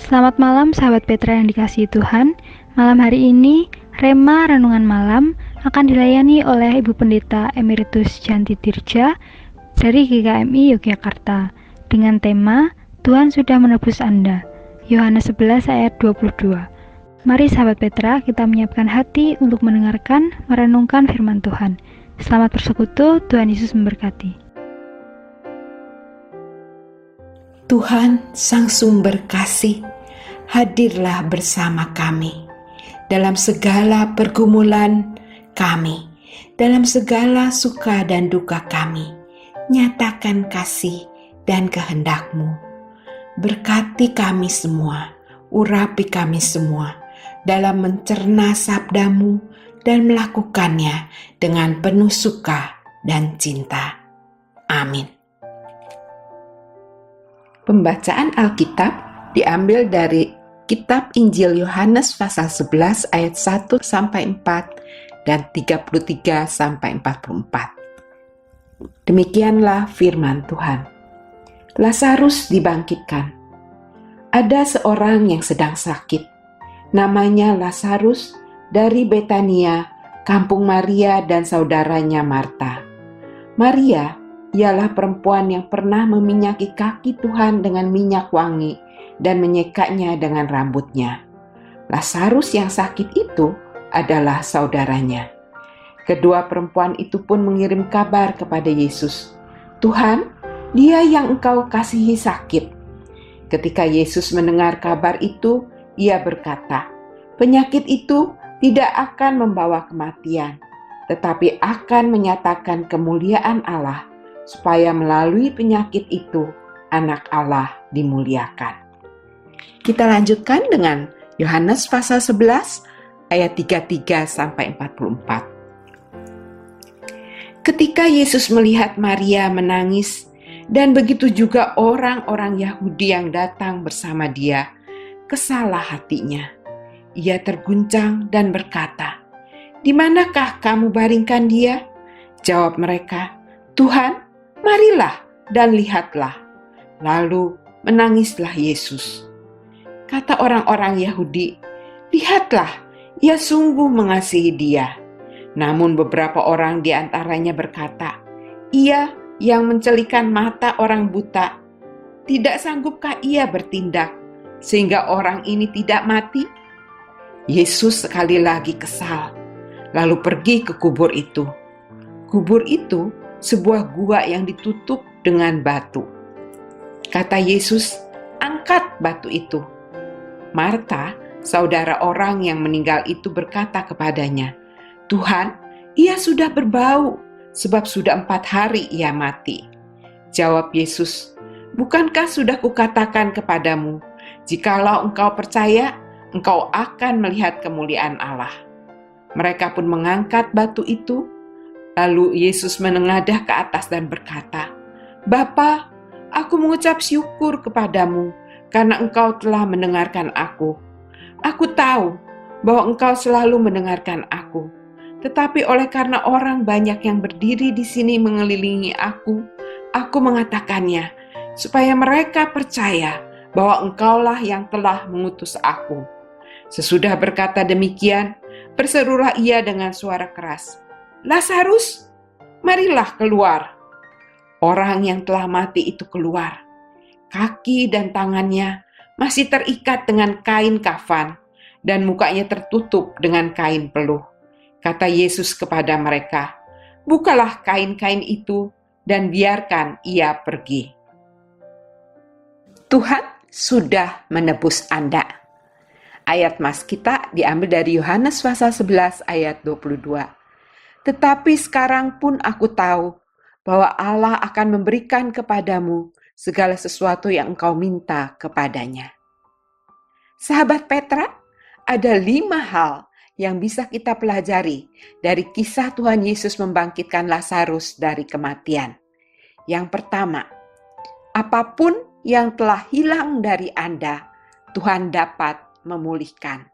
Selamat malam sahabat Petra yang dikasihi Tuhan. Malam hari ini, Rema Renungan Malam akan dilayani oleh Ibu Pendeta Emeritus Janti Dirja dari GKMI Yogyakarta dengan tema Tuhan sudah menebus Anda, Yohanes 11 ayat 22. Mari sahabat Petra, kita menyiapkan hati untuk mendengarkan, merenungkan firman Tuhan. Selamat bersekutu, Tuhan Yesus memberkati. Tuhan Sang Sumber Kasih, hadirlah bersama kami dalam segala pergumulan kami, dalam segala suka dan duka kami. Nyatakan kasih dan kehendak-Mu. Berkati kami semua, urapi kami semua dalam mencerna sabda-Mu dan melakukannya dengan penuh suka dan cinta. Amin. Pembacaan Alkitab diambil dari Kitab Injil Yohanes pasal 11 ayat 1 sampai 4 dan 33 sampai 44. Demikianlah firman Tuhan. Lazarus dibangkitkan. Ada seorang yang sedang sakit, namanya Lazarus dari Betania, kampung Maria dan saudaranya Marta. Maria ialah perempuan yang pernah meminyaki kaki Tuhan dengan minyak wangi dan menyekanya dengan rambutnya. Lazarus yang sakit itu adalah saudaranya. Kedua perempuan itu pun mengirim kabar kepada Yesus, "Tuhan, dia yang Engkau kasihi sakit." Ketika Yesus mendengar kabar itu, ia berkata, "Penyakit itu tidak akan membawa kematian, tetapi akan menyatakan kemuliaan Allah, supaya melalui penyakit itu Anak Allah dimuliakan." Kita lanjutkan dengan Yohanes pasal 11 ayat 33 sampai 44. Ketika Yesus melihat Maria menangis dan begitu juga orang-orang Yahudi yang datang bersama dia, kesalah hatinya. Ia terguncang dan berkata, "Di manakah kamu baringkan dia?" Jawab mereka, "Tuhan, marilah dan lihatlah." Lalu menangislah Yesus. Kata orang-orang Yahudi, "Lihatlah, ia sungguh mengasihi dia." Namun beberapa orang di antaranya berkata, "Ia yang mencelikan mata orang buta, tidak sanggupkah ia bertindak sehingga orang ini tidak mati?" Yesus sekali lagi kesal, lalu pergi ke kubur itu. Kubur itu sebuah gua yang ditutup dengan batu. Kata Yesus, "Angkat batu itu." Marta, saudara orang yang meninggal itu, berkata kepadanya, "Tuhan, ia sudah berbau, sebab sudah 4 hari ia mati." Jawab Yesus, "Bukankah sudah kukatakan kepadamu, jikalau engkau percaya, engkau akan melihat kemuliaan Allah." Mereka pun mengangkat batu itu. Lalu Yesus menengadah ke atas dan berkata, "Bapa, aku mengucap syukur kepadamu karena engkau telah mendengarkan aku. Aku tahu bahwa engkau selalu mendengarkan aku. Tetapi oleh karena orang banyak yang berdiri di sini mengelilingi aku mengatakannya, supaya mereka percaya bahwa engkaulah yang telah mengutus aku." Sesudah berkata demikian, berserulah ia dengan suara keras, "Lazarus, marilah keluar." Orang yang telah mati itu keluar. Kaki dan tangannya masih terikat dengan kain kafan, dan mukanya tertutup dengan kain peluh. Kata Yesus kepada mereka, "Bukalah kain-kain itu dan biarkan ia pergi." Tuhan sudah menebus Anda. Ayat mas kita diambil dari Yohanes pasal 11 ayat 22. "Tetapi sekarang pun aku tahu bahwa Allah akan memberikan kepadamu segala sesuatu yang engkau minta kepadanya." Sahabat Petra, ada 5 hal yang bisa kita pelajari dari kisah Tuhan Yesus membangkitkan Lazarus dari kematian. Yang pertama, apapun yang telah hilang dari Anda, Tuhan dapat memulihkan.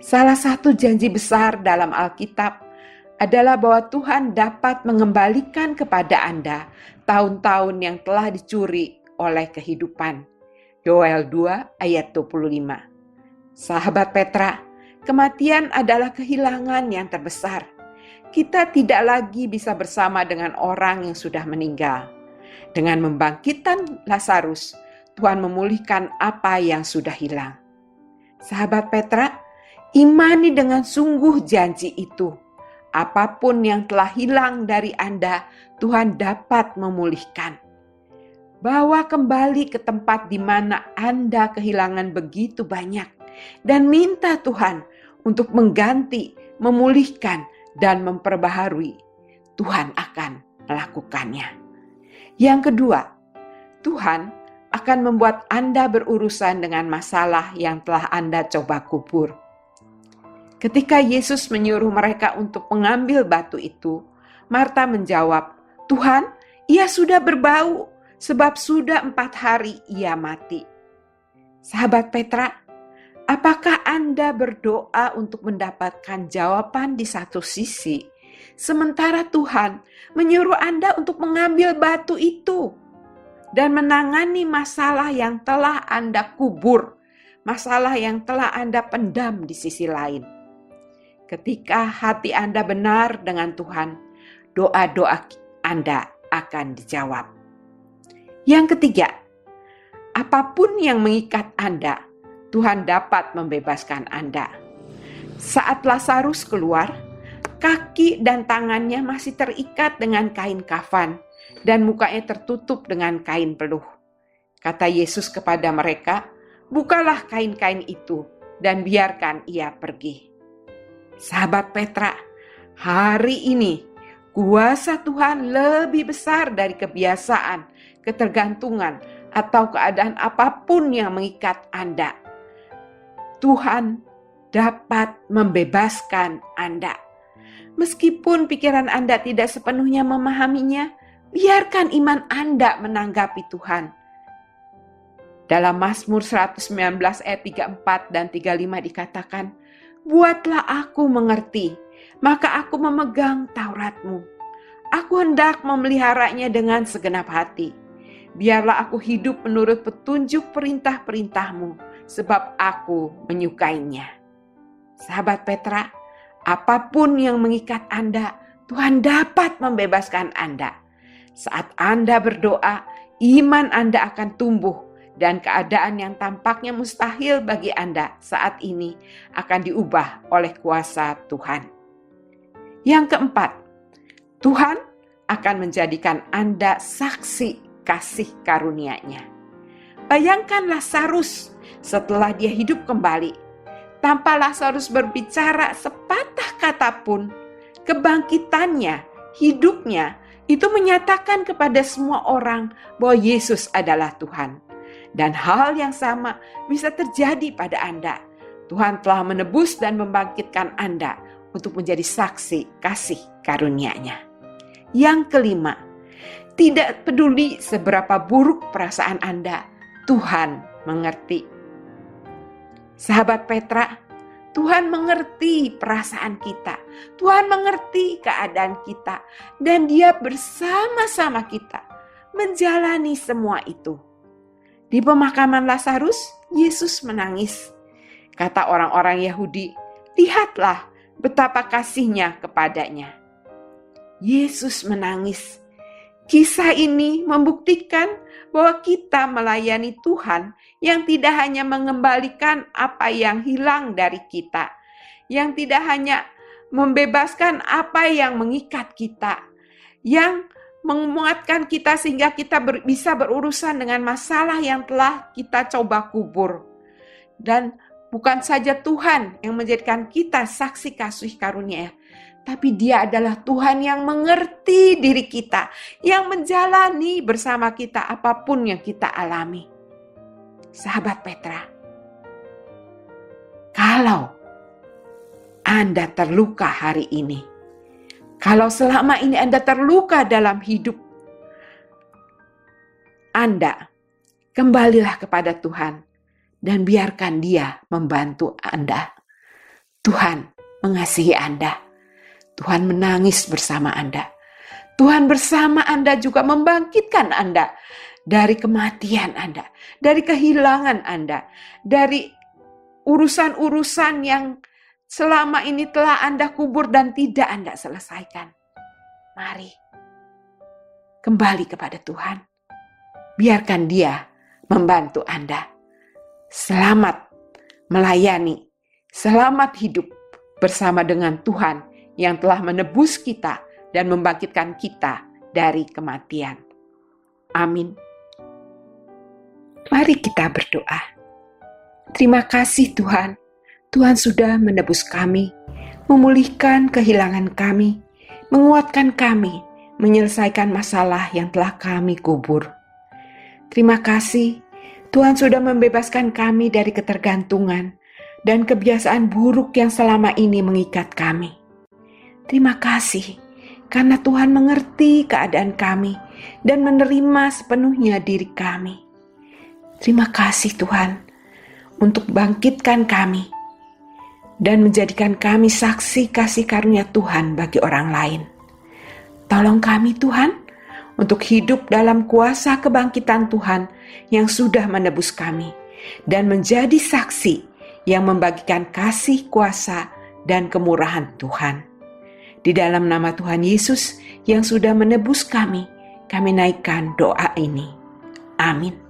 Salah satu janji besar dalam Alkitab adalah bahwa Tuhan dapat mengembalikan kepada Anda tahun-tahun yang telah dicuri oleh kehidupan. Yoel 2 ayat 25. Sahabat Petra, kematian adalah kehilangan yang terbesar. Kita tidak lagi bisa bersama dengan orang yang sudah meninggal. Dengan membangkitkan Lazarus, Tuhan memulihkan apa yang sudah hilang. Sahabat Petra, imani dengan sungguh janji itu. Apapun yang telah hilang dari Anda, Tuhan dapat memulihkan. Bawa kembali ke tempat di mana Anda kehilangan begitu banyak dan minta Tuhan untuk mengganti, memulihkan, dan memperbaharui. Tuhan akan melakukannya. Yang kedua, Tuhan akan membuat Anda berurusan dengan masalah yang telah Anda coba kubur. Ketika Yesus menyuruh mereka untuk mengambil batu itu, Marta menjawab, "Tuhan, ia sudah berbau, sebab sudah 4 hari ia mati." Sahabat Petra, apakah Anda berdoa untuk mendapatkan jawaban di satu sisi, sementara Tuhan menyuruh Anda untuk mengambil batu itu dan menangani masalah yang telah Anda kubur, masalah yang telah Anda pendam di sisi lain? Ketika hati Anda benar dengan Tuhan, doa-doa Anda akan dijawab. Yang ketiga, apapun yang mengikat Anda, Tuhan dapat membebaskan Anda. Saat Lazarus keluar, kaki dan tangannya masih terikat dengan kain kafan dan mukanya tertutup dengan kain peluh. Kata Yesus kepada mereka, "Bukalah kain-kain itu dan biarkan ia pergi." Sahabat Petra, hari ini kuasa Tuhan lebih besar dari kebiasaan, ketergantungan, atau keadaan apapun yang mengikat Anda. Tuhan dapat membebaskan Anda. Meskipun pikiran Anda tidak sepenuhnya memahaminya, biarkan iman Anda menanggapi Tuhan. Dalam Mazmur 119 ayat 34 dan 35 dikatakan, "Buatlah aku mengerti, maka aku memegang Taurat-Mu. Aku hendak memeliharanya dengan segenap hati. Biarlah aku hidup menurut petunjuk perintah-perintah-Mu, sebab aku menyukainya." Sahabat Petra, apapun yang mengikat Anda, Tuhan dapat membebaskan Anda. Saat Anda berdoa, iman Anda akan tumbuh dan keadaan yang tampaknya mustahil bagi Anda saat ini akan diubah oleh kuasa Tuhan. Yang keempat, Tuhan akan menjadikan Anda saksi kasih karunia-Nya. Bayangkan Lazarus setelah dia hidup kembali. Tanpa Lazarus berbicara sepatah kata pun, kebangkitannya, hidupnya, itu menyatakan kepada semua orang bahwa Yesus adalah Tuhan. Dan hal yang sama bisa terjadi pada Anda. Tuhan telah menebus dan membangkitkan Anda untuk menjadi saksi kasih karunia-Nya. Yang kelima, tidak peduli seberapa buruk perasaan Anda, Tuhan mengerti. Sahabat Petra, Tuhan mengerti perasaan kita. Tuhan mengerti keadaan kita. Dan Dia bersama-sama kita menjalani semua itu. Di pemakaman Lazarus, Yesus menangis. Kata orang-orang Yahudi, "Lihatlah betapa kasihnya kepadanya." Yesus menangis. Kisah ini membuktikan bahwa kita melayani Tuhan yang tidak hanya mengembalikan apa yang hilang dari kita, yang tidak hanya membebaskan apa yang mengikat kita, yang menguatkan kita sehingga kita bisa berurusan dengan masalah yang telah kita coba kubur. Dan bukan saja Tuhan yang menjadikan kita saksi kasih karunia, tapi Dia adalah Tuhan yang mengerti diri kita, yang menjalani bersama kita apapun yang kita alami. Sahabat Petra, kalau Anda terluka hari ini, kalau selama ini Anda terluka dalam hidup Anda, kembalilah kepada Tuhan dan biarkan Dia membantu Anda. Tuhan mengasihi Anda. Tuhan menangis bersama Anda. Tuhan bersama Anda juga membangkitkan Anda dari kematian Anda, dari kehilangan Anda, dari urusan-urusan yang selama ini telah Anda kubur dan tidak Anda selesaikan. Mari kembali kepada Tuhan. Biarkan Dia membantu Anda. Selamat melayani, selamat hidup bersama dengan Tuhan yang telah menebus kita dan membangkitkan kita dari kematian. Amin. Mari kita berdoa. Terima kasih Tuhan. Tuhan sudah menebus kami, memulihkan kehilangan kami, menguatkan kami, menyelesaikan masalah yang telah kami kubur. Terima kasih, Tuhan sudah membebaskan kami dari ketergantungan dan kebiasaan buruk yang selama ini mengikat kami. Terima kasih, karena Tuhan mengerti keadaan kami dan menerima sepenuhnya diri kami. Terima kasih Tuhan, untuk bangkitkan kami dan menjadikan kami saksi kasih karunia Tuhan bagi orang lain. Tolong kami Tuhan, untuk hidup dalam kuasa kebangkitan Tuhan yang sudah menebus kami dan menjadi saksi yang membagikan kasih, kuasa, dan kemurahan Tuhan. Di dalam nama Tuhan Yesus yang sudah menebus kami naikkan doa ini. Amin.